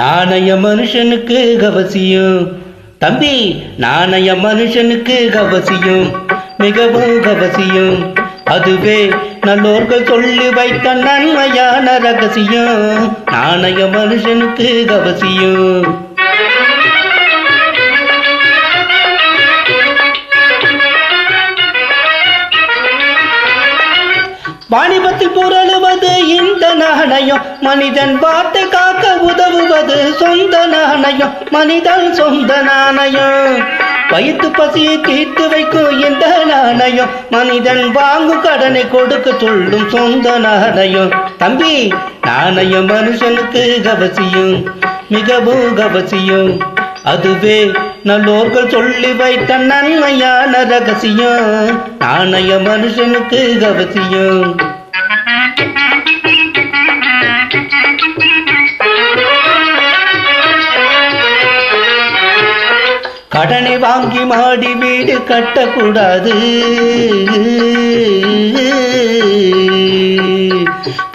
நாணய மனுஷனுக்கு அவசியம் தம்பி, நாணய மனுஷனுக்கு அவசியம், மிகவும் அவசியம். அதுவே நல்லோர்கள் சொல்லி வைத்த நன்மையான ரகசியம். நாணய மனுஷனுக்கு அவசியம். வாணிபத்தில் புரளுவது இந்த நாணயம், மனிதன் வார்த்தை காக்க உதவுவது சொந்த நாணயம், மனிதன் சொந்த நாணயம். வயிற்று பசியை தீர்த்து வைக்கும் இந்த நாணயம், மனிதன் வாங்கும் கடனை கொடுக்க சொல்லும் சொந்த நாணயம். தம்பி, நாணயம் மனுஷனுக்கு அவசியம், மிகவும் அவசியம். அதுவே நல்லோர்கள் சொல்லி வைத்த நன்மையான ரகசியம். நாணய மனுஷனுக்கு அவசியம். கடனை வாங்கி மாடி வீடு கட்டக்கூடாது,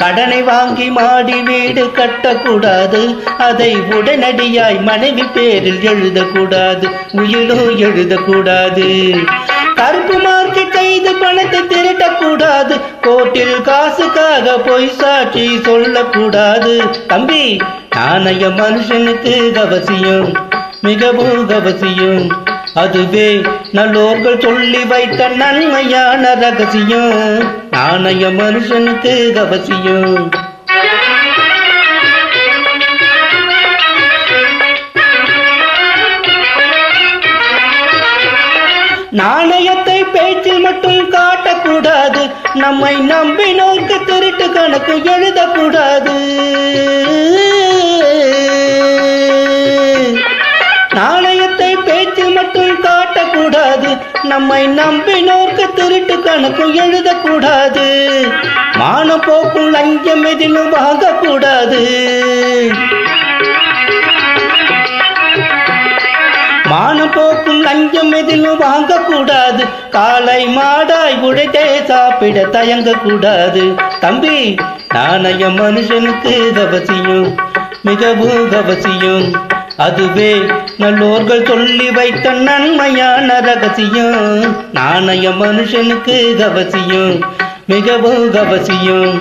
கடனை வாங்கி மாடி வீடு கட்டக்கூடாது. அதை உடனடியாய் மனைவி பேரில் எழுதக்கூடாது, உயிரும் எழுதக்கூடாது. கருப்பு மார்க்கெட் செய்து பணத்தை திருட்டக்கூடாது, கோர்ட்டில் காசுக்காக பொய் சாட்சி சொல்லக்கூடாது. தம்பி, நாணய மனுஷனுக்கு அவசியம், மிகவும் அவசியம். அதுவே நல்லோர்கள் சொல்லி வைத்த நன்மையான ரகசியம். நாணய மனுஷனுக்கு அவசியம். நாணயத்தை பேச்சில் மட்டும் காட்டக்கூடாது, நம்மை நம்பினோர்க்கு திருட்டு கணக்கு எழுதக்கூடாது. நாணயத்தை பேச்சில் மட்டும் காட்டக்கூடாது, நம்மை நம்பினோர்க்கு திருட்டு கணக்கு எழுதக்கூடாது. மானம் போக்கும் லஞ்சம் எதிலும் வாங்கக்கூடாது. மானம் போக்கும் லஞ்சம் எதிலும் வாங்கக்கூடாது. காலை மாடாய் உழைத்தே சாப்பிட தயங்கக்கூடாது. தம்பி, நாணய மனுஷனுக்கு அவசியம், மிகவும் அவசியம். அதுவே நல்லோர்கள் சொல்லி வைத்த நன்மையான ரகசியம். நாணய மனுஷனுக்கு அவசியம், மிகவும் அவசியம்.